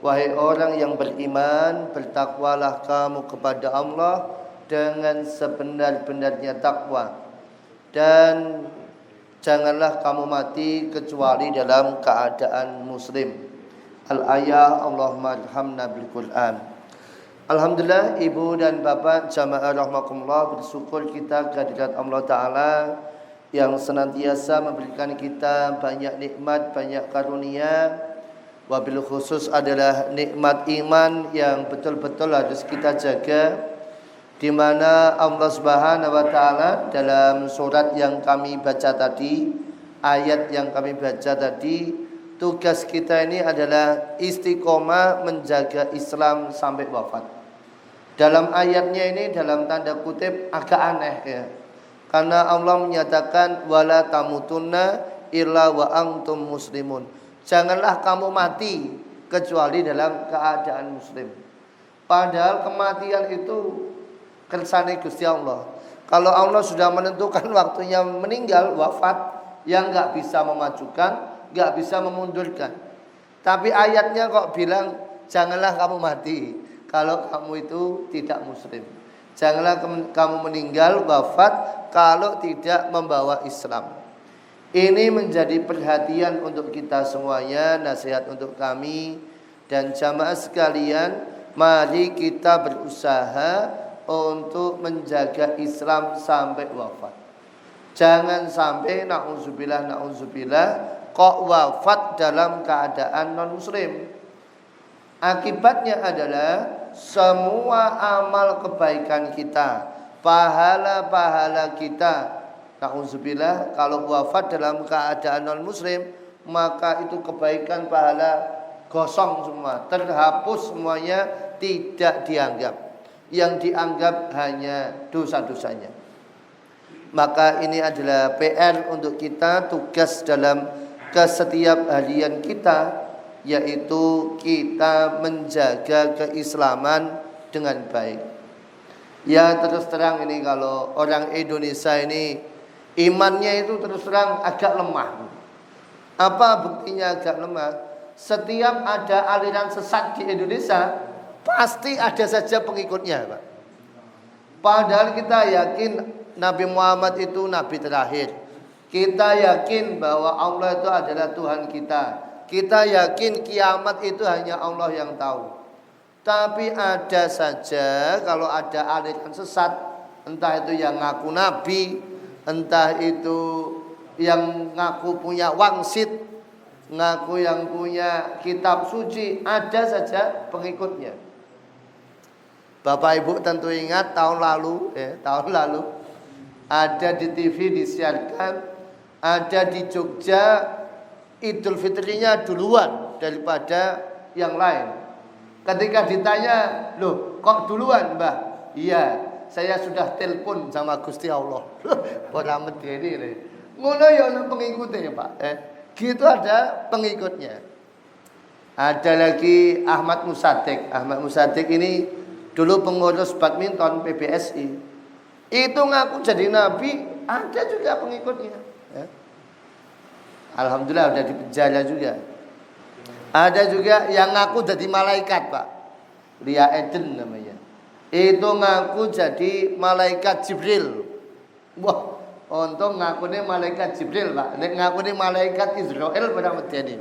Wahai orang yang beriman, bertakwalah kamu kepada Allah dengan sebenar-benarnya takwa, dan janganlah kamu mati kecuali dalam keadaan muslim. Al-ayah, Allahumma arhamna bil Quran. Alhamdulillah, ibu dan bapak jamaah rahmakumullah, bersyukur kita kehadirat Allah Ta'ala yang senantiasa memberikan kita banyak nikmat, banyak karunia. Wabil khusus adalah nikmat iman yang betul-betul harus kita jaga, di mana Allah Subhanahu wa taala dalam surat yang kami baca tadi, ayat yang kami baca tadi, tugas kita ini adalah istiqomah menjaga Islam sampai wafat. Dalam ayatnya ini dalam tanda kutip agak aneh ya. Karena Allah menyatakan wala tamutunna illa wa antum muslimun. Janganlah kamu mati kecuali dalam keadaan muslim. Padahal kematian itu kersane Gusti Allah. Kalau Allah sudah menentukan waktunya meninggal, wafat, yang enggak bisa memajukan, enggak bisa memundurkan. Tapi ayatnya kok bilang janganlah kamu mati kalau kamu itu tidak muslim. Janganlah kamu meninggal, wafat, kalau tidak membawa Islam. Ini menjadi perhatian untuk kita semuanya, nasihat untuk kami dan jamaah sekalian. Mari kita berusaha untuk menjaga Islam sampai wafat. Jangan sampai na'udzubillah kok wafat dalam keadaan non muslim. Akibatnya adalah semua amal kebaikan kita, pahala-pahala kita, na'udzubillah, kalau wafat dalam keadaan non muslim, maka itu kebaikan pahala gosong semua, terhapus semuanya, tidak dianggap. Yang dianggap hanya dosa-dosanya. Maka ini adalah PR untuk kita, tugas dalam kesetiap harian kita, yaitu kita menjaga keislaman dengan baik. Ya terus terang ini kalau orang Indonesia ini imannya itu terus terang agak lemah. Apa buktinya agak lemah? Setiap ada aliran sesat di Indonesia, pasti ada saja pengikutnya, Pak. Padahal kita yakin Nabi Muhammad itu Nabi terakhir. Kita yakin bahwa Allah itu adalah Tuhan kita. Kita yakin kiamat itu hanya Allah yang tahu. Tapi ada saja kalau ada aliran sesat, entah itu yang ngaku Nabi, entah itu yang ngaku punya wangsit, ngaku yang punya kitab suci, ada saja pengikutnya. Bapak Ibu tentu ingat tahun lalu ada di TV disiarkan, ada di Jogja Idul Fitrinya duluan daripada yang lain. Ketika ditanya, loh kok duluan Mbah? Iya, saya sudah telepon sama Gusti Allah. Orang medeni ini. Ngono ya ana pengikutnya Pak. Gitu ada pengikutnya. Ada lagi Ahmad Musadik. Ahmad Musadik ini dulu pengurus badminton PBSI. Itu ngaku jadi nabi, ada juga pengikutnya. Alhamdulillah udah di penjara juga. Ada juga yang ngaku jadi malaikat Pak, Lia Eden namanya. Itu ngaku jadi malaikat Jibril. Wah, untung ngaku ini malaikat Jibril Pak. Nek ngaku ini malaikat Israel pada medeni.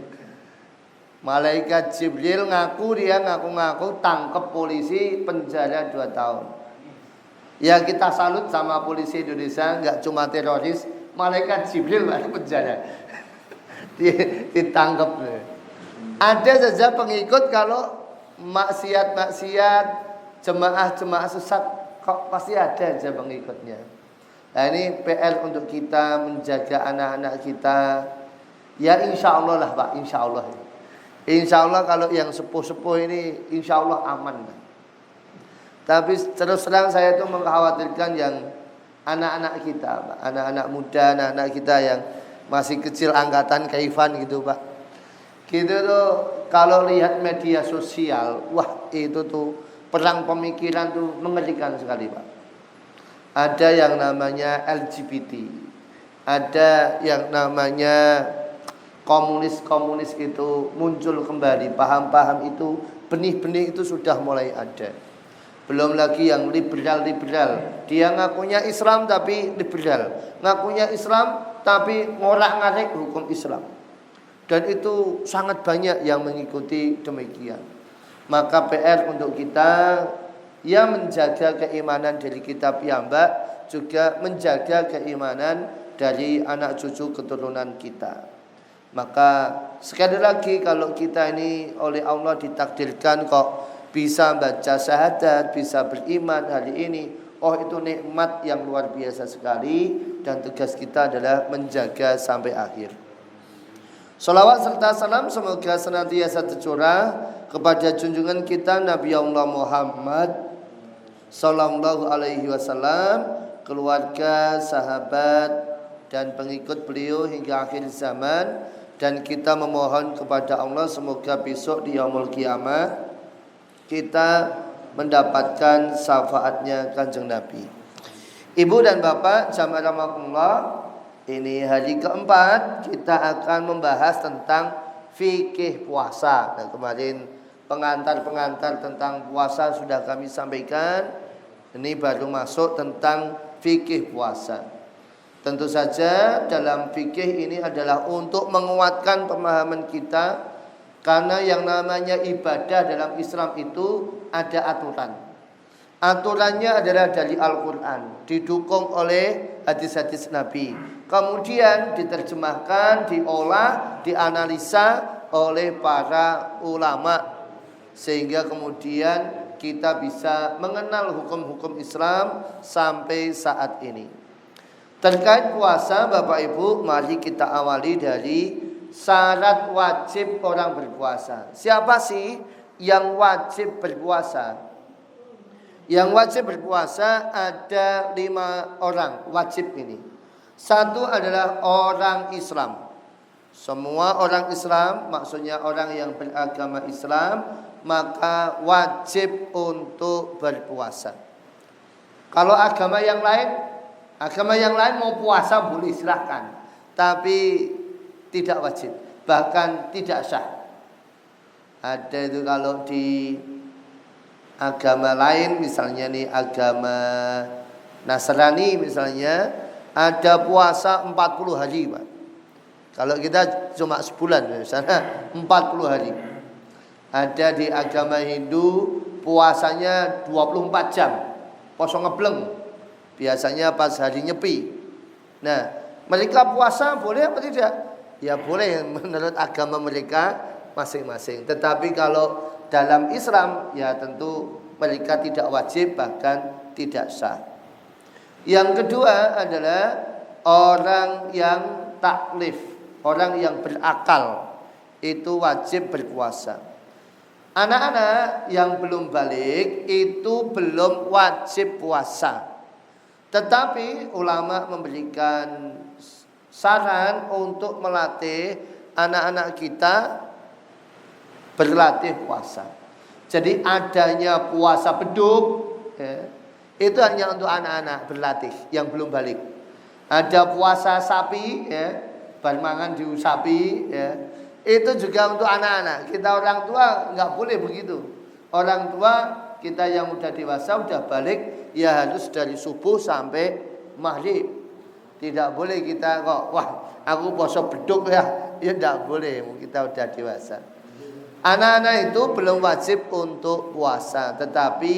Malaikat Jibril ngaku tangkap polisi, penjara 2 tahun. Ya kita salut sama polisi Indonesia, nggak cuma teroris, malaikat Jibril Pak penjara. Ditangkap. Ada saja pengikut kalau maksiat-maksiat, jemaah-jemaah sesat, kok pasti ada aja pengikutnya. Nah ini PR untuk kita menjaga anak-anak kita. Ya insya Allah lah Pak, insya Allah. Insya Allah kalau yang sepuh-sepuh ini insya Allah aman. Tapi terus terang saya itu mengkhawatirkan yang anak-anak kita Pak. Anak-anak muda, anak-anak kita yang masih kecil angkatan kaifan gitu Pak. Gitu tuh kalau lihat media sosial, wah itu tuh perang pemikiran tuh mengerikan sekali Pak. Ada yang namanya LGBT, ada yang namanya komunis-komunis itu muncul kembali, paham-paham itu, benih-benih itu sudah mulai ada. Belum lagi yang liberal-liberal, dia ngakunya Islam tapi liberal, ngakunya Islam tapi ngorak-ngarik hukum Islam. Dan itu sangat banyak yang mengikuti demikian. Maka PR untuk kita ya menjaga keimanan dari kita piyambak, juga menjaga keimanan dari anak cucu keturunan kita. Maka sekali lagi, kalau kita ini oleh Allah ditakdirkan kok bisa baca syahadat, bisa beriman hari ini, oh itu nikmat yang luar biasa sekali, dan tugas kita adalah menjaga sampai akhir. Salawat serta salam semoga senantiasa tercurah kepada junjungan kita Nabi Allah Muhammad sallallahu alaihi wasallam, keluarga, sahabat, dan pengikut beliau hingga akhir zaman. Dan kita memohon kepada Allah semoga besok di yaumul qiyamah kita mendapatkan syafaatnya Kanjeng Nabi. Ibu dan Bapak jamaah rahimakumullah, ini hari keempat kita akan membahas tentang fikih puasa. Nah, kemarin pengantar-pengantar tentang puasa sudah kami sampaikan. Ini baru masuk tentang fikih puasa. Tentu saja dalam fikih ini adalah untuk menguatkan pemahaman kita, karena yang namanya ibadah dalam Islam itu ada aturan. Aturannya adalah dari Al-Quran, didukung oleh hadis-hadis Nabi, kemudian diterjemahkan, diolah, dianalisa oleh para ulama, sehingga kemudian kita bisa mengenal hukum-hukum Islam sampai saat ini. Terkait puasa, Bapak Ibu, mari kita awali dari syarat wajib orang berpuasa. Siapa sih yang wajib berpuasa? Yang wajib berpuasa ada 5 orang wajib ini. Satu adalah orang Islam. Semua orang Islam, maksudnya orang yang beragama Islam, maka wajib untuk berpuasa. Kalau agama yang lain mau puasa boleh, silahkan, tapi tidak wajib, bahkan tidak sah. Ada itu kalau di agama lain, misalnya nih agama Nasrani misalnya, ada puasa 40 hari, Pak. Kalau kita cuma sebulan, misalnya 40 hari. Ada di agama Hindu puasanya 24 jam, poso ngebleng. Biasanya pas hari Nyepi. Nah, mereka puasa boleh apa tidak? Ya boleh menurut agama mereka masing-masing. Tetapi kalau dalam Islam, ya tentu mereka tidak wajib, bahkan tidak sah. Yang kedua adalah orang yang taklif, orang yang berakal, itu wajib berpuasa. Anak-anak yang belum balik itu belum wajib puasa. Tetapi ulama memberikan saran untuk melatih anak-anak kita berlatih puasa. Jadi adanya puasa beduk, ya, itu hanya untuk anak-anak berlatih yang belum balik. Ada puasa sapi, ya, barmangan di sapi, ya, itu juga untuk anak-anak. Kita orang tua nggak boleh begitu. Orang tua kita yang udah dewasa, udah balik, ya harus dari subuh sampai maghrib. Tidak boleh kita kok, wah aku puasa beduk ya tidak boleh, kita udah dewasa. Anak-anak itu belum wajib untuk puasa, tetapi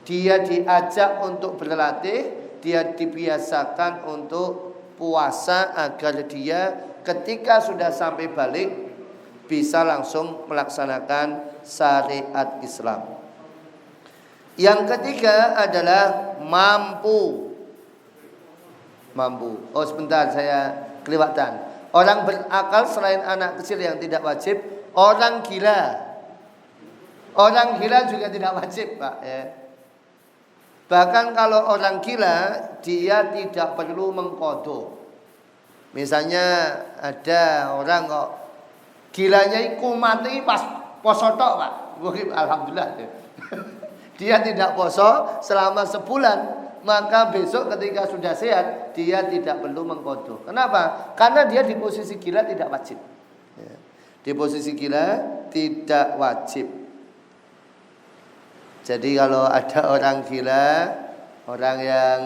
dia diajak untuk berlatih, dia dibiasakan untuk puasa agar dia ketika sudah sampai balik bisa langsung melaksanakan syariat Islam. Yang ketiga adalah mampu. Oh sebentar, saya kelewatan. Orang berakal selain anak kecil yang tidak wajib, orang gila. Orang gila juga tidak wajib, Pak, ya. Bahkan kalau orang gila, dia tidak perlu mengqadha. Misalnya ada orang kok gilanya iku mati pas poso tok, Pak. Alhamdulillah. Dia tidak poso selama sebulan, maka besok ketika sudah sehat dia tidak perlu mengqadha. Kenapa? Karena dia di posisi gila tidak wajib. Di posisi gila tidak wajib. Jadi kalau ada orang gila, orang yang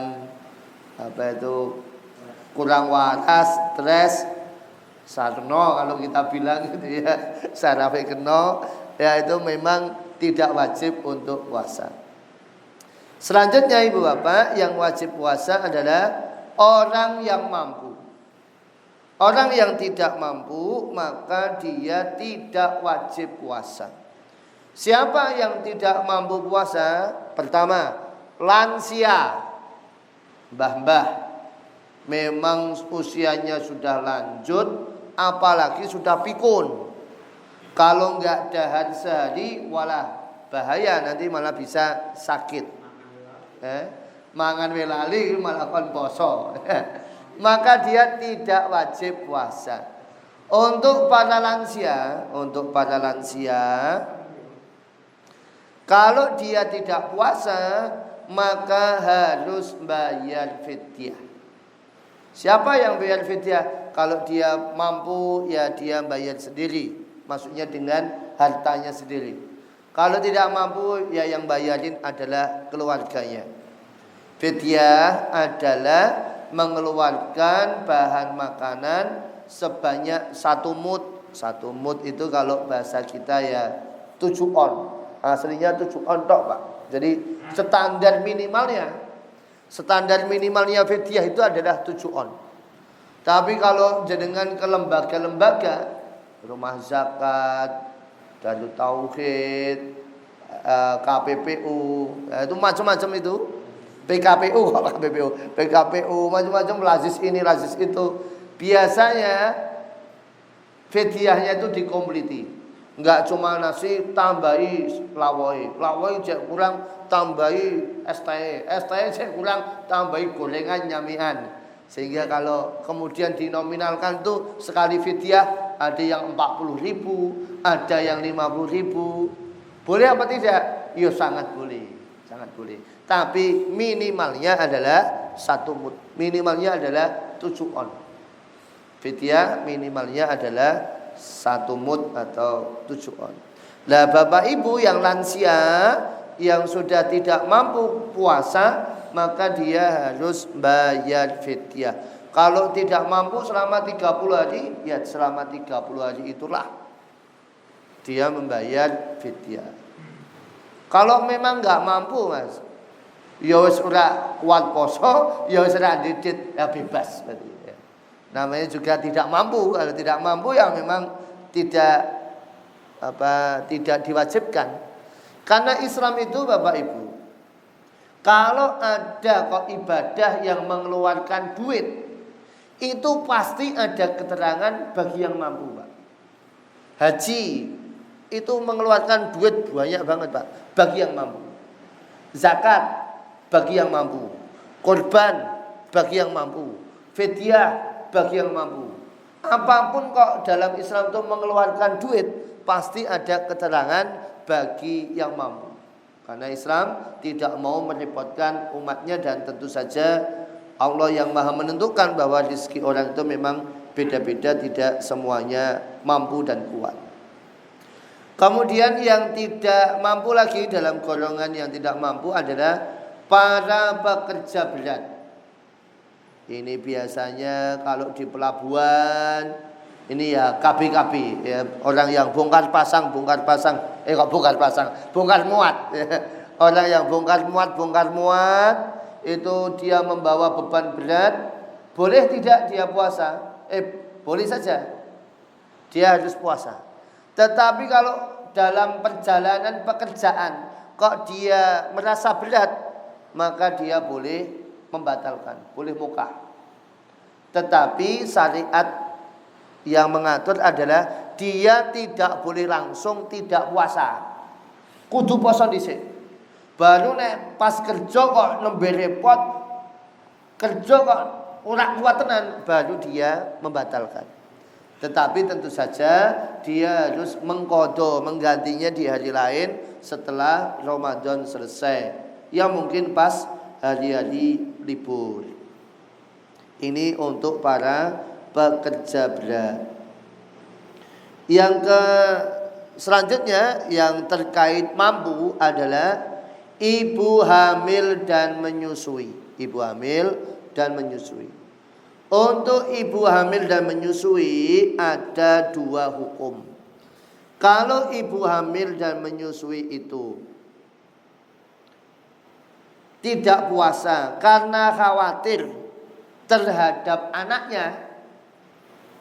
kurang waras, stres, sarno kalau kita bilang gitu ya, sarafe keno, ya itu memang tidak wajib untuk puasa. Selanjutnya Ibu Bapak, yang wajib puasa adalah orang yang mampu. Orang yang tidak mampu maka dia tidak wajib puasa. Siapa yang tidak mampu puasa? Pertama, lansia. Mbah-mbah memang usianya sudah lanjut, apalagi sudah pikun. Kalau enggak dahar sehari, walah bahaya, nanti malah bisa sakit. Mangan welali malah kon poso. Maka dia tidak wajib puasa. Untuk para lansia, kalau dia tidak puasa maka harus bayar fidyah. Siapa yang bayar fidyah? Kalau dia mampu ya dia bayar sendiri, maksudnya dengan hartanya sendiri. Kalau tidak mampu ya yang bayarin adalah keluarganya. Fidyah adalah mengeluarkan bahan makanan sebanyak 1 mud. 1 mud itu kalau bahasa kita ya 7 on. Aslinya 7 on tok, Pak. Jadi standar minimalnya fidyah itu adalah 7 on. Tapi kalau jenengan ke lembaga-lembaga, rumah zakat, Darut Tauhid, KPPU, itu macam-macam itu. PKPU, macam-macam, lazis ini, lazis itu. Biasanya fidyahnya itu dikompliti. Enggak cuma nasi tambahi lawoi cek kurang tambahi STE cek kurang tambahi gorengan nyamian. Sehingga kalau kemudian dinominalkan tuh sekali fidyah ada yang 40.000, ada yang 50.000. Boleh apa tidak? Ya sangat boleh. Tapi minimalnya adalah 1 mud. Minimalnya adalah 7 on. Fidyah minimalnya adalah 1 mud atau 7 on. Lah Bapak Ibu yang lansia, yang sudah tidak mampu puasa, maka dia harus bayar fidyah. Kalau tidak mampu selama 30 hari, ya selama 30 hari itulah dia membayar fidyah. Kalau memang enggak mampu, Mas, ya wis ora kuat poso, ya wis ora didit, ya bebas berarti ya. Namanya juga tidak mampu. Kalau tidak mampu ya memang tidak diwajibkan. Karena Islam itu Bapak Ibu, kalau ada kok ibadah yang mengeluarkan duit, itu pasti ada keterangan bagi yang mampu, Pak. Haji itu mengeluarkan duit banyak banget, Pak, bagi yang mampu. Zakat bagi yang mampu. Korban bagi yang mampu. Fidyah bagi yang mampu. Apapun kok dalam Islam itu mengeluarkan duit, pasti ada keterangan bagi yang mampu. Karena Islam tidak mau merepotkan umatnya, dan tentu saja Allah yang maha menentukan bahwa rezeki orang itu memang beda-beda, tidak semuanya mampu dan kuat. Kemudian yang tidak mampu lagi dalam golongan yang tidak mampu adalah para pekerja berat. Ini biasanya kalau di pelabuhan, ini ya KB-KB, ya, orang yang bongkar pasang, bongkar muat. Orang yang bongkar muat, itu dia membawa beban berat, boleh tidak dia puasa? Boleh saja, dia harus puasa. Tetapi kalau dalam perjalanan pekerjaan kok dia merasa berat, maka dia boleh membatalkan, boleh mukah. Tetapi syariat yang mengatur adalah dia tidak boleh langsung tidak puasa. Kudu puasa dhisik. Baru nek pas kerja kok nembe repot, kerja kok ora kuat tenan, baru dia membatalkan. Tetapi tentu saja dia harus mengqadha, menggantinya di hari lain setelah Ramadan selesai, yang mungkin pas hari-hari libur. Ini untuk para pekerja berat. Yang selanjutnya yang terkait mampu adalah ibu hamil dan menyusui. Ibu hamil dan menyusui. Untuk ibu hamil dan menyusui ada dua hukum. Kalau ibu hamil dan menyusui itu tidak puasa karena khawatir terhadap anaknya,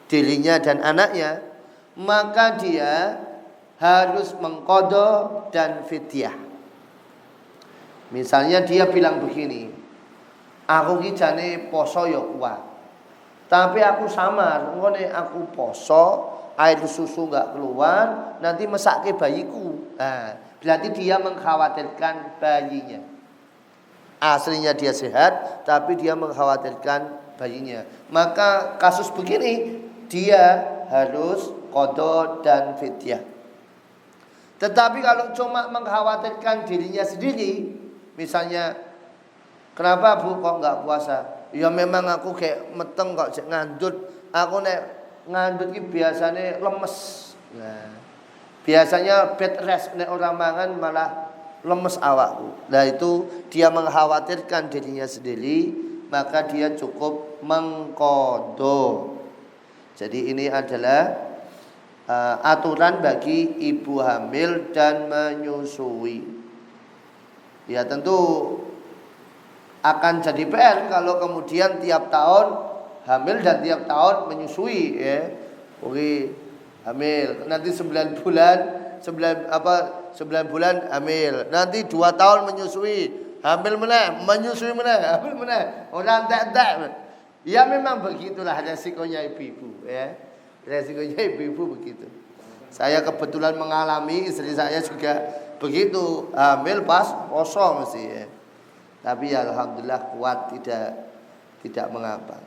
dirinya dan anaknya, maka dia harus mengqadha dan fidyah. Misalnya dia bilang begini, aku ki jane poso ya kuat, tapi aku samar, ngene aku poso, air susu enggak keluar, nanti mesake bayiku. Nah, berarti dia mengkhawatirkan bayinya. Aslinya dia sehat, tapi dia mengkhawatirkan bayinya. Maka kasus begini dia harus qadha dan fidyah. Tetapi kalau cuma mengkhawatirkan dirinya sendiri, misalnya, kenapa Bu kok enggak puasa? Ya memang aku kayak meteng kok cek ngandut. Aku nek ngandut ki biasanya lemes. Nah, biasanya bed rest nek orang mangan malah lemes awakku. Nah itu dia mengkhawatirkan dirinya sendiri, maka dia cukup mengqadha. Jadi ini adalah aturan bagi ibu hamil dan menyusui. Ya tentu akan jadi PR kalau kemudian tiap tahun hamil dan tiap tahun menyusui ya. Oke, hamil nanti 9 bulan 9 bulan hamil, nanti 2 tahun menyusui, hamil meneh, menyusui meneh, hamil meneh, orang tak. Ya memang begitulah resikonya ibu-ibu ya. Resikonya ibu-ibu begitu. Saya kebetulan mengalami, istri saya juga begitu, hamil pas kosong mesti ya. Tapi ya alhamdulillah kuat, tidak mengapa.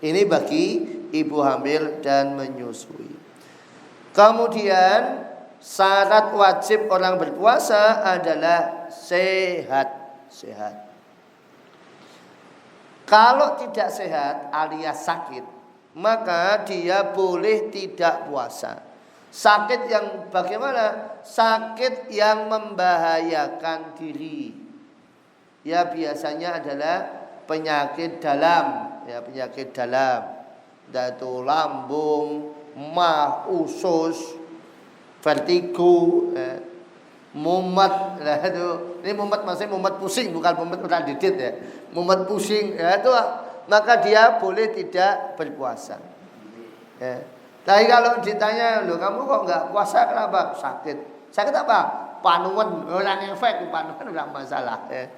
Ini bagi ibu hamil dan menyusui. Kemudian syarat wajib orang berpuasa adalah sehat. Kalau tidak sehat alias sakit, maka dia boleh tidak puasa. Sakit yang bagaimana? Sakit yang membahayakan diri. Ya biasanya adalah penyakit dalam, ya penyakit dalam, yaitu lambung, mah, usus, vertigo, mumet. Nah itu, ini mumet maksudnya mumet pusing, bukan mumet udah didit ya. Mumet pusing, ya itu maka dia boleh tidak berpuasa. Ya. Tapi kalau ditanya, loh kamu kok nggak puasa kenapa? Sakit apa? Panuan, orang efek panuan udah masalah. Ya.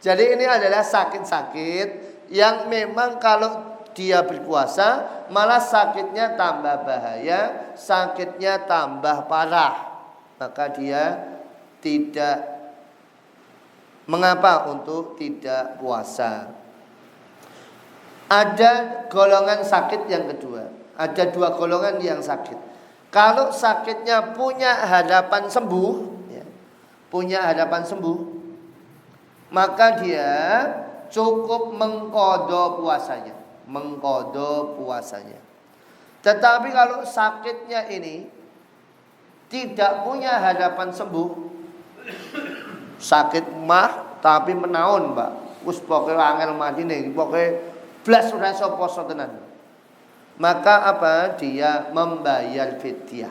Jadi ini adalah sakit-sakit yang memang kalau dia berpuasa malah sakitnya tambah bahaya, sakitnya tambah parah. Maka dia tidak mengapa untuk tidak puasa. Ada golongan sakit yang kedua. Ada 2 golongan yang sakit. Kalau sakitnya punya harapan sembuh, ya, punya harapan sembuh, maka dia cukup mengqadha puasanya. Tetapi kalau sakitnya ini tidak punya harapan sembuh, sakit mah tapi menaun, Mbak. Wis pokoke angel matine, pokoke blas ora iso poso tenan. Maka apa? Dia membayar fidyah.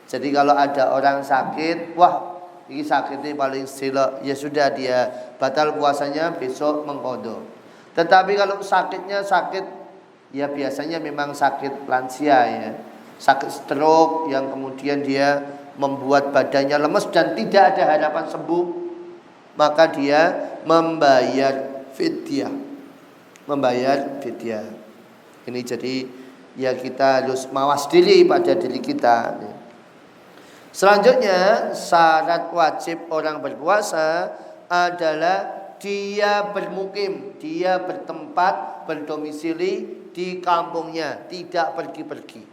Jadi kalau ada orang sakit, wah ini sakitnya paling silok, ya sudah dia batal puasanya, besok mengqadha. Tetapi kalau sakitnya sakit, ya biasanya memang sakit lansia ya, sakit stroke yang kemudian dia membuat badannya lemes dan tidak ada harapan sembuh, maka dia membayar fidyah. Ini jadi ya kita harus mawas diri pada diri kita. Selanjutnya syarat wajib orang berpuasa adalah dia bermukim, dia bertempat, berdomisili di kampungnya, tidak pergi-pergi.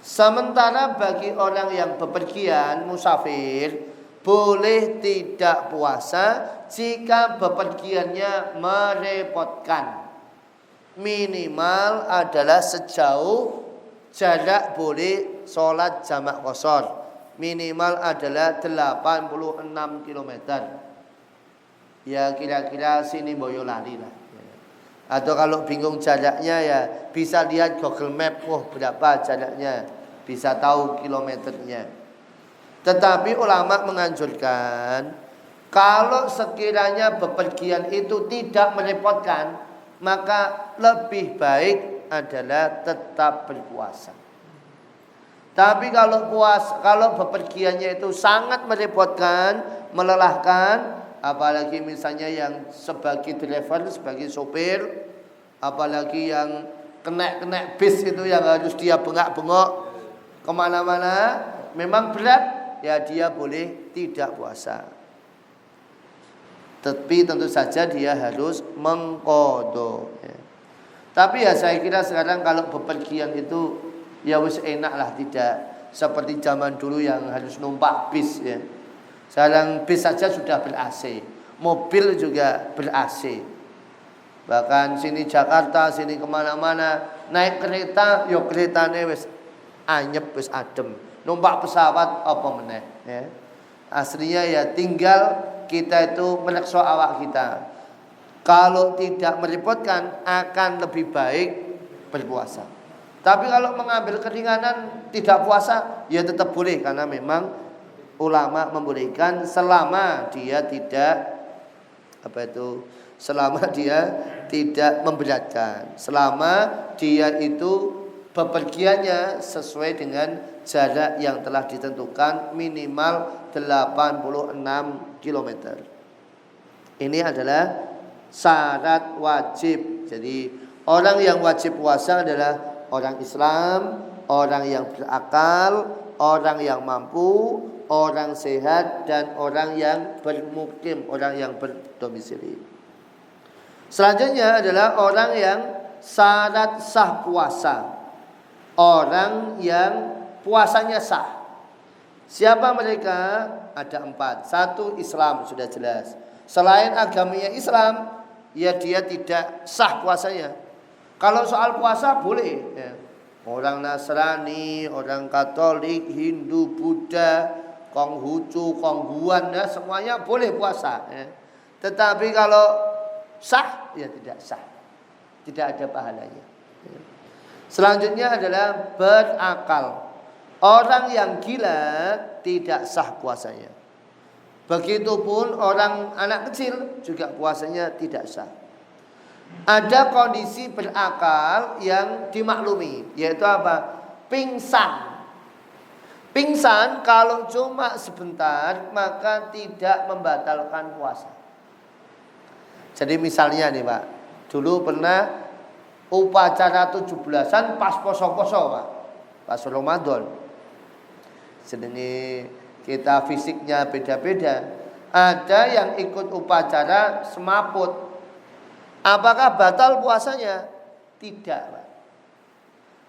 Sementara bagi orang yang bepergian, musafir, boleh tidak puasa jika bepergiannya merepotkan. Minimal adalah sejauh jarak boleh sholat jamak qashar minimal adalah 86 km. Ya kira-kira sini Boyolali lah. Atau kalau bingung jaraknya ya bisa lihat Google Map, berapa jaraknya, bisa tahu kilometernya. Tetapi ulama menganjurkan kalau sekiranya bepergian itu tidak merepotkan, maka lebih baik adalah tetap berpuasa. Tapi kalau bepergiannya itu sangat merepotkan, melelahkan, apalagi misalnya yang sebagai driver, sebagai sopir, apalagi yang kena bis itu yang harus dia bengak-bengok kemana-mana, memang berat, ya dia boleh tidak puasa. Tapi tentu saja dia harus mengqadha. Tapi ya saya kira sekarang kalau bepergian itu ya wis enak lah, tidak seperti zaman dulu yang harus numpak bis ya. Sekarang bis saja sudah ber-AC, mobil juga ber-AC. Bahkan sini Jakarta, sini kemana-mana naik kereta, yo keretane wis anyep, wis adem. Numpak pesawat apa meneh ya. Aslinya ya tinggal kita itu melekso awak kita. Kalau tidak merepotkan akan lebih baik berpuasa. Tapi kalau mengambil keringanan tidak puasa ya tetap boleh, karena memang ulama membolehkan selama dia tidak selama dia tidak memberatkan, selama dia itu bepergiannya sesuai dengan jarak yang telah ditentukan minimal 86 km. Ini adalah syarat wajib. Jadi orang yang wajib puasa adalah orang Islam, orang yang berakal, orang yang mampu, orang sehat, dan orang yang bermukim, orang yang berdomisili. Selanjutnya adalah orang yang syarat sah puasa, orang yang puasanya sah. Siapa mereka? Ada 4. 1, Islam, sudah jelas. Selain agamanya Islam, ya dia tidak sah puasanya. Kalau soal puasa boleh ya. Orang Nasrani, orang Katolik, Hindu, Buddha, Konghucu, Konghuan, ya, semuanya boleh puasa ya. Tetapi kalau sah, ya tidak sah, tidak ada pahalanya. Selanjutnya adalah berakal. Orang yang gila tidak sah puasanya. Begitupun orang anak kecil juga puasanya tidak sah. Ada kondisi berakal yang dimaklumi, yaitu apa? Pingsan. Pingsan kalau cuma sebentar maka tidak membatalkan puasa. Jadi misalnya nih Pak, dulu pernah upacara 17-an pas poso-poso Pak, pas Ramadan. Sedangkan kita fisiknya beda-beda. Ada yang ikut upacara semaput. Apakah batal puasanya? Tidak Pak.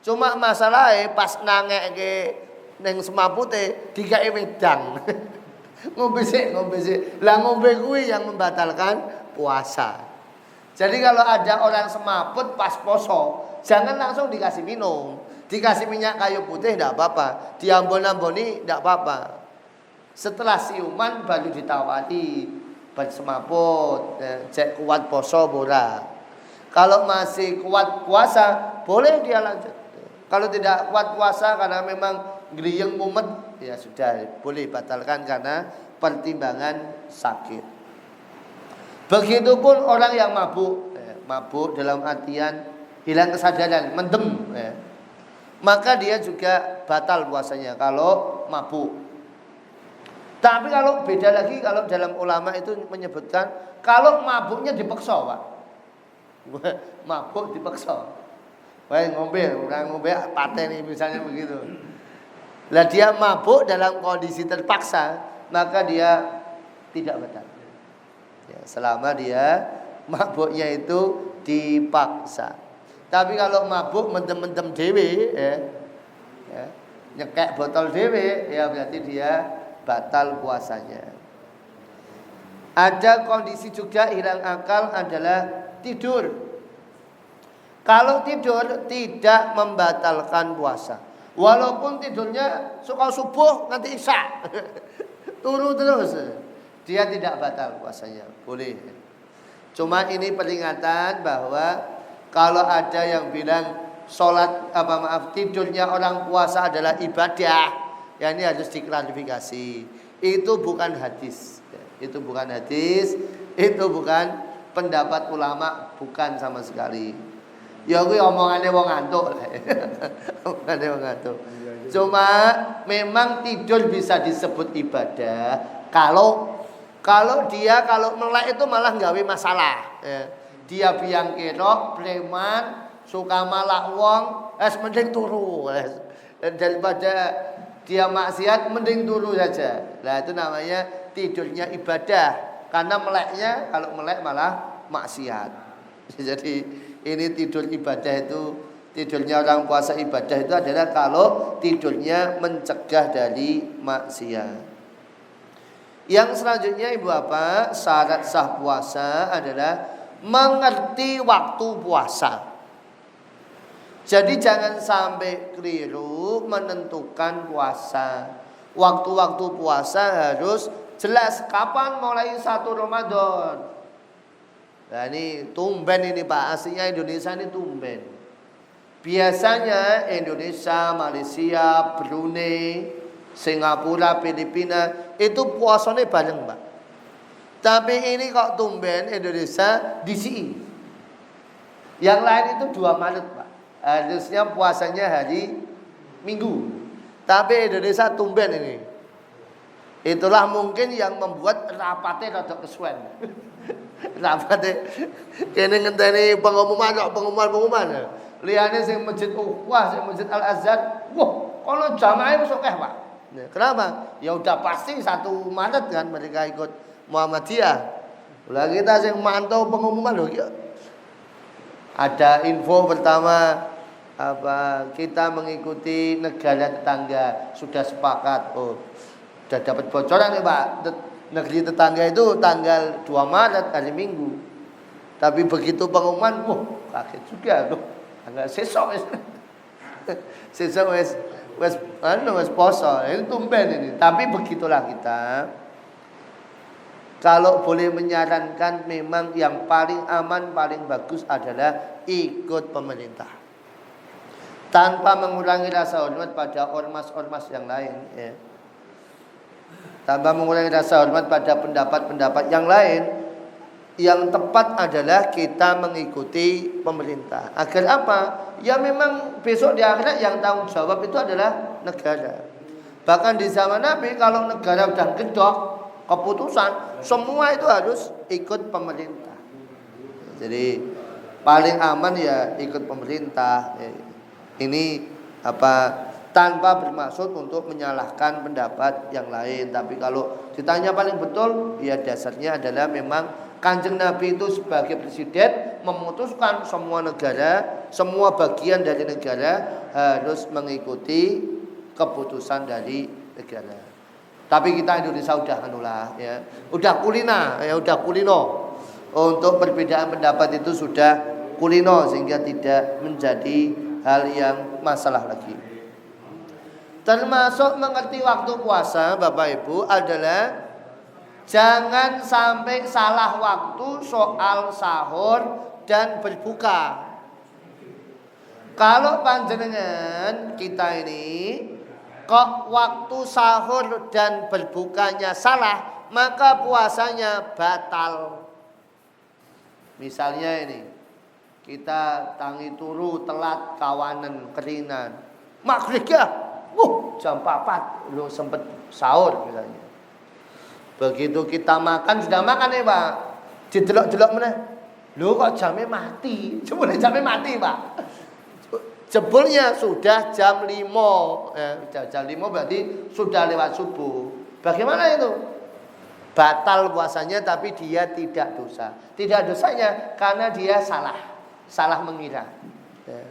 Cuma masalahnya pas nangeke neng semapute digawe wedang. ngombe sik. Lah ngombe kuwi yang membatalkan puasa. Jadi kalau ada orang semaput pas poso, jangan langsung dikasih minum. Dikasih minyak kayu putih tidak apa-apa, diambon-amboni tidak apa-apa. Setelah siuman baru ditawari bersemaput, cek kuat poso bora. Kalau masih kuat puasa, boleh dia lanjut. Kalau tidak kuat puasa karena memang griyeng mumet, ya sudah boleh batalkan karena pertimbangan sakit. Begitupun orang yang mabuk, mabuk dalam artian hilang kesadaran, mendem, maka dia juga batal puasanya kalau mabuk. Tapi kalau beda lagi, kalau dalam ulama itu menyebutkan kalau mabuknya dipaksa Pak. Mabuk dipaksa. Wah ngombe, orang ngombe pateni misalnya begitu. Lah dia mabuk dalam kondisi terpaksa, maka dia tidak batal. Ya, selama dia mabuknya itu dipaksa. Tapi kalau mabuk mendem-mendem dewe, nyekek botol dewe, ya berarti dia batal puasanya. Ada kondisi juga hilang akal adalah tidur. Kalau tidur tidak membatalkan puasa. Walaupun tidurnya suka subuh nanti isya. Turu terus. Dia tidak batal puasanya. Boleh. Cuma ini peringatan bahwa kalau ada yang bilang tidurnya orang puasa adalah ibadah, ya ini harus diklarifikasi. Itu bukan hadis. Itu bukan hadis, itu bukan pendapat ulama, bukan sama sekali. Ya kuwi omongane wong ngantuk. Omongane wong ngantuk. Cuma memang tidur bisa disebut ibadah kalau dia melek itu malah nggawe masalah. Ya. Dia biang kerok, preman, suka malak wong, mending turu. Daripada dia maksiat mending turu saja. Nah, itu namanya tidurnya ibadah. Karena meleknya kalau melek malah maksiat. Jadi ini tidur ibadah itu, tidurnya orang puasa ibadah itu adalah kalau tidurnya mencegah dari maksiat. Yang selanjutnya Ibu Bapak, syarat sah puasa adalah mengerti waktu puasa. Jadi jangan sampai keliru menentukan puasa. Waktu-waktu puasa harus jelas kapan mulai 1 Ramadan. Nah ini tumben ini Pak, aslinya Indonesia ini tumben. Biasanya Indonesia, Malaysia, Brunei, Singapura, Filipina itu puasanya bareng Pak. Tapi ini kok tumben Indonesia DCI. Yang lain itu 2 Maret Pak. Harusnya puasanya hari Minggu. Tapi Indonesia tumben ini. Itulah mungkin yang membuat rapatnya rada kesuwen. Rapatnya kene ngenteni pengumuman. Liyane sing masjid Ukhwah, sing masjid Al Azhar, wah, kalau jamaah wis akeh, Pak. Nah, kenapa? Ya udah pasti 1 Maret kan mereka ikut Muhammadiyah. Lah kita sing mantau pengumuman lho iki. Ada info pertama kita mengikuti negara tetangga sudah sepakat. Oh, sudah dapat bocoran ya Pak. Negeri tetangga itu tanggal 2 Maret hari Minggu. Tapi begitu pengumuman, wah kaget juga loh. Tanggal sesok wis. Sesok wis poso. Ini tumben ini. Tapi begitulah kita. Kalau boleh menyarankan memang yang paling aman, paling bagus adalah ikut pemerintah. Tanpa mengurangi rasa hormat pada ormas-ormas yang lain ya. Tanpa mengurangi rasa hormat pada pendapat-pendapat yang lain, yang tepat adalah kita mengikuti pemerintah. Agar apa? Ya memang besok di akhirat yang tanggung jawab itu adalah negara. Bahkan di zaman Nabi kalau negara udah gedok keputusan, semua itu harus ikut pemerintah. Jadi paling aman ya ikut pemerintah. Ini tanpa bermaksud untuk menyalahkan pendapat yang lain. Tapi kalau ditanya paling betul, ya dasarnya adalah memang Kanjeng Nabi itu sebagai presiden memutuskan semua negara, semua bagian dari negara harus mengikuti keputusan dari negara. Tapi kita Indonesia udah ya. Udah kulino. Untuk perbedaan pendapat itu sudah kulino sehingga tidak menjadi hal yang masalah lagi. Termasuk mengerti waktu puasa Bapak Ibu adalah jangan sampai salah waktu soal sahur dan berbuka. Kalau panjenengan kita ini kok waktu sahur dan berbukanya salah, maka puasanya batal. Misalnya ini, kita tangi turu telat kawanan kerinan. Maghrib ya, jam 4 lu sempet sahur misalnya. Begitu kita makan, sudah makan ya Pak, didelok-delok meneh. Lho kok jamnya mati? Jebule jamnya mati Pak. Jebulnya sudah jam 5 jam 5 berarti sudah lewat subuh. Bagaimana itu? Batal puasanya tapi dia tidak dosa. Tidak dosanya karena dia salah mengira ya.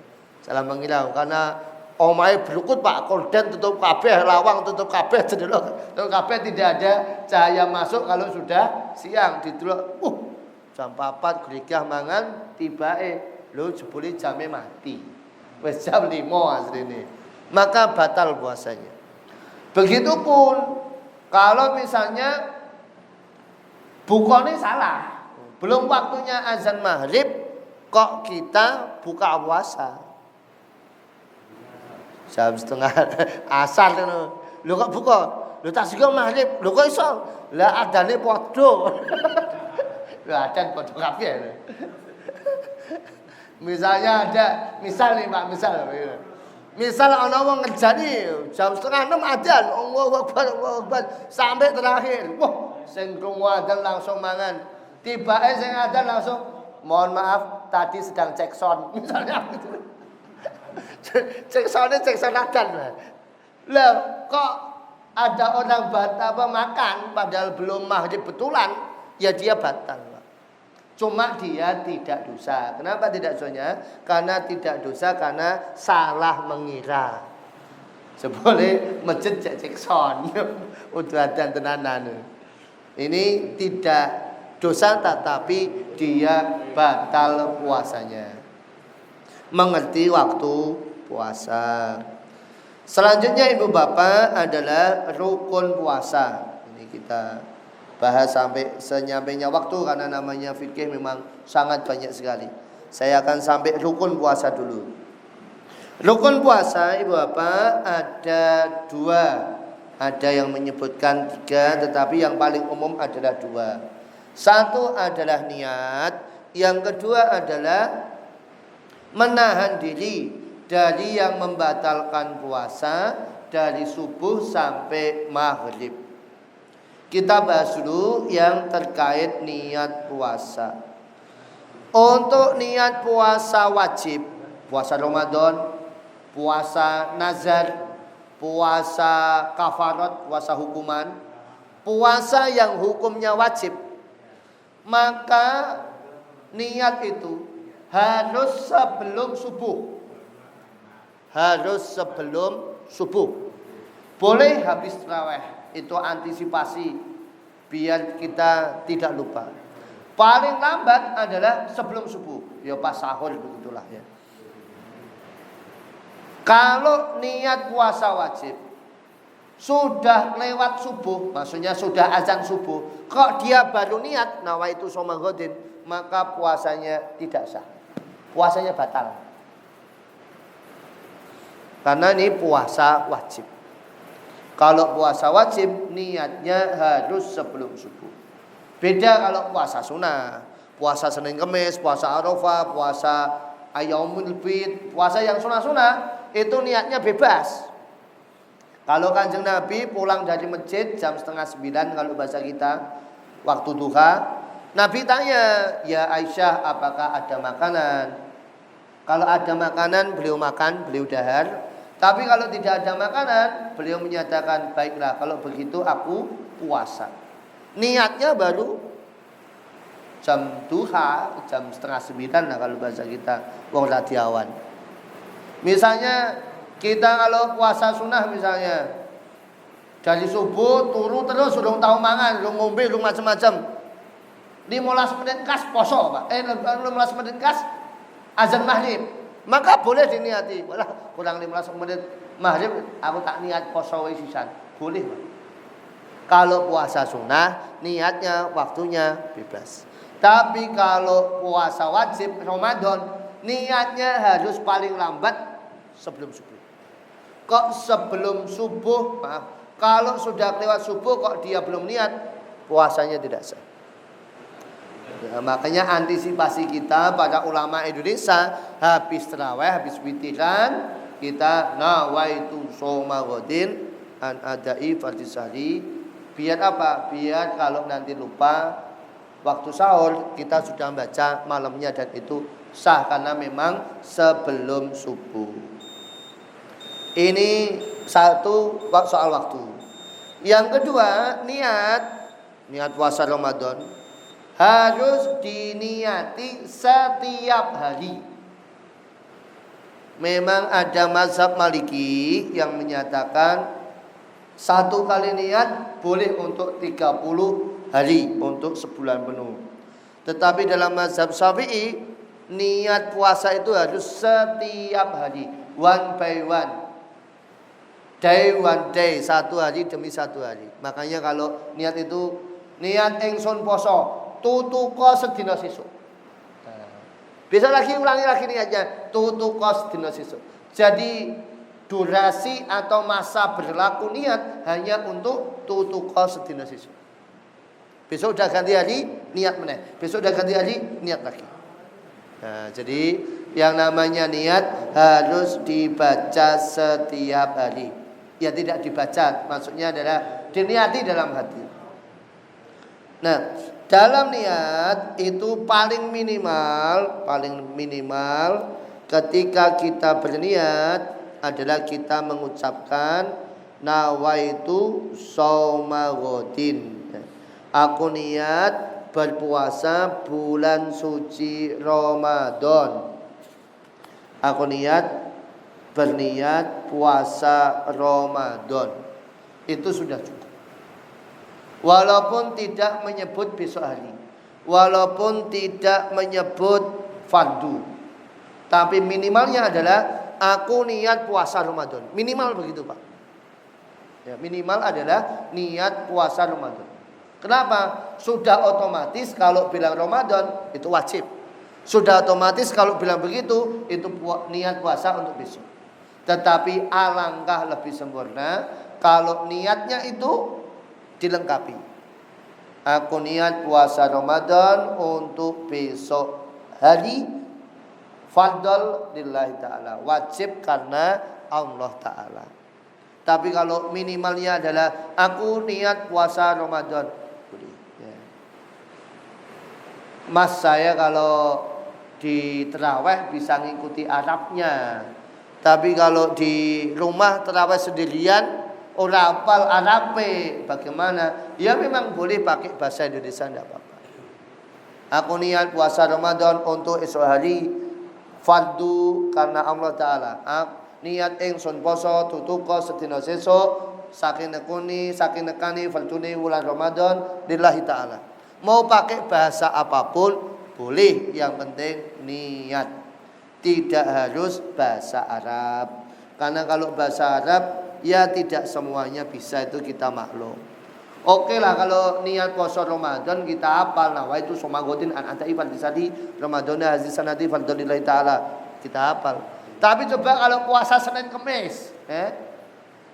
Salah mengira karena omahe blukut Pak, korden tutup kabeh, lawang tutup kabeh, jendelok tutup kabeh, tidak ada cahaya masuk kalau sudah siang. Didelok jam 4 grigah mangan tibake. Lho jebule jame mati. Wis jam 5 asline. Maka batal puasanya. Begitupun kalau misalnya bukanya salah, belum waktunya azan maghrib kok kita buka puasa. Jam setengah asar lho kok buka. Lho tak sik maghrib, lho kok iso? Lah adane padha. Lah adan padha kabeh. Misalnya ada, misal nih Pak, misal ana wong ngejani jam setengah 6 adzan, Allahu Akbar, sampai terakhir. Wah, sing krungu adzan langsung mangan. Tibake sing adzan langsung, mohon maaf tadi sedang cek sound misalnya gitu. Cek sound adzan. Lah kok ada orang batal makan padahal belum maghrib betulan, ya dia batal. Cuma dia tidak dosa. Kenapa tidak dosanya? Karena tidak dosa karena salah mengira. Sebole masjid cek son. Udah dan tenanan. Ini tidak dosa tetapi dia batal puasanya. Mengerti waktu puasa. Selanjutnya Ibu Bapak adalah rukun puasa. Ini kita bahas sampai senyampainya waktu karena namanya fikih memang sangat banyak sekali. Saya akan sampai rukun puasa dulu. Rukun puasa Ibu Bapak ada 2. Ada yang menyebutkan 3, tetapi yang paling umum adalah 2. Satu adalah niat, yang kedua adalah menahan diri dari yang membatalkan puasa dari subuh sampai maghrib. Kita bahas dulu yang terkait niat puasa. Untuk niat puasa wajib, puasa Ramadan, puasa nazar, puasa kafarat, puasa hukuman, puasa yang hukumnya wajib, maka niat itu harus sebelum subuh. Harus sebelum subuh. Boleh habis tarawih. Itu antisipasi biar kita tidak lupa. Paling lambat adalah sebelum subuh, ya pas sahur begitulah ya. Kalau niat puasa wajib sudah lewat subuh, maksudnya sudah azan subuh, kok dia baru niat nawaitu shoma ghadin, maka puasanya tidak sah. Puasanya batal. Karena ini puasa wajib. Kalau puasa wajib niatnya harus sebelum subuh. Beda kalau puasa sunnah, puasa Senin Kemis, puasa Arafah, puasa Ayyamul Bid, puasa yang sunnah-sunnah itu niatnya bebas. Kalau Kanjeng Nabi pulang dari masjid jam 8:30 kalau bahasa kita, waktu duha, Nabi tanya, "Ya Aisyah, apakah ada makanan?" Kalau ada makanan beliau makan, beliau dahar. Tapi kalau tidak ada makanan, beliau menyatakan, baiklah kalau begitu aku puasa. Niatnya baru jam duha, jam 8:30 lah kalau bahasa kita, wong radiawan. Misalnya kita kalau puasa sunnah misalnya, dari subuh turu terus sudah tahu mangan, lu ngombe, lu macam-macam. 15 menit kas poso, Pak. 15 menit kas azan maghrib. Maka boleh diniati. Walah kurang 15 menit maghrib aku tak niat poso sisan. Boleh, Pak. Kalau puasa sunnah niatnya waktunya bebas. Tapi kalau puasa wajib Ramadan niatnya harus paling lambat sebelum subuh. Kok sebelum subuh? Maaf. Kalau sudah lewat subuh kok dia belum niat, puasanya tidak sah. Ya, makanya antisipasi kita pada ulama Indonesia habis tarawih, habis witiran kita nawaitu shoma ghadin an adai fardisari. Biar apa? Biar kalau nanti lupa waktu sahur kita sudah baca malamnya dan itu sah karena memang sebelum subuh. Ini satu soal waktu. Yang kedua, niat puasa Ramadan harus diniati setiap hari. Memang ada mazhab Maliki yang menyatakan satu kali niat boleh untuk 30 hari, untuk sebulan penuh. Tetapi dalam mazhab Syafi'i niat puasa itu harus setiap hari, one by one, day one day, satu hari demi satu hari. Makanya kalau niat itu niat ingsun poso tutuko sedina sesuk. Bisa lagi ulangi lagi niatnya tutuko sedina sesuk. Jadi durasi atau masa berlaku niat hanya untuk tutuko sedina sesuk. Besok udah ganti hari niat meneh. Besok udah ganti hari niat lagi. Nah, jadi yang namanya niat harus dibaca setiap hari. Ya tidak dibaca, maksudnya adalah diniati dalam hati. Nah, dalam niat itu paling minimal ketika kita berniat adalah kita mengucapkan nawaitu shauma ghadin. Aku niat berpuasa bulan suci Ramadan. Aku berniat puasa Ramadan. Itu sudah cukup. Walaupun tidak menyebut besok hari, walaupun tidak menyebut fardu, tapi minimalnya adalah aku niat puasa Ramadan. Minimal begitu, Pak. Ya, minimal adalah niat puasa Ramadan. Kenapa? Sudah otomatis kalau bilang Ramadan itu wajib. Sudah otomatis kalau bilang begitu itu niat puasa untuk besok. Tetapi alangkah lebih sempurna kalau niatnya itu dilengkapi. Aku niat puasa Ramadan untuk besok hari, fardal lillahi ta'ala, wajib karena Allah ta'ala. Tapi kalau minimalnya adalah aku niat puasa Ramadan, Mas saya kalau di terawih bisa ngikuti Arabnya, tapi kalau di rumah terawih sendirian ora hafal Arabe, bagaimana? Ya memang boleh pakai bahasa Indonesia, tidak apa-apa. Aku niat puasa Ramadan untuk esok hari, fardu karena Allah Ta'ala. Niat ingsun poso tutuko sedina sesuk saking nekani fardune wulan Ramadan lillahi Ta'ala. Mau pakai bahasa apapun boleh, yang penting niat. Tidak harus bahasa Arab. Karena kalau bahasa Arab ya tidak semuanya bisa itu kita maklum. Oke lah kalau niat puasa Ramadan kita hafal nawaitu shauma ghadin an antai fardisadi Ramadana hazi sanati fardlillahi ta'ala, kita hafal. Tapi coba kalau puasa Senin Kemis,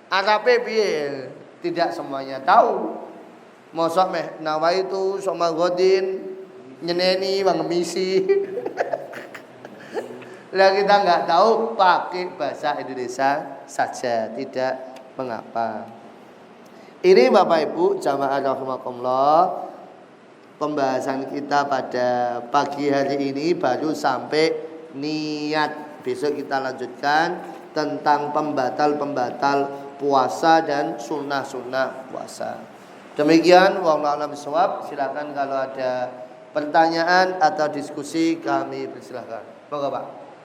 Arabe piye? Tidak semuanya tahu. Mosok meh nawaitu shauma ghadin nyeneni wangemisi. Lah kita enggak tahu, pakai bahasa Indonesia saja, tidak mengapa. Ini Bapak Ibu jamaah rahimakumullah, pembahasan kita pada pagi hari ini baru sampai niat. Besok kita lanjutkan tentang pembatal-pembatal puasa dan sunnah-sunnah puasa. Demikian, wallahu a'lam bishawab. Silakan kalau ada pertanyaan atau diskusi kami persilahkan. Monggo Pak.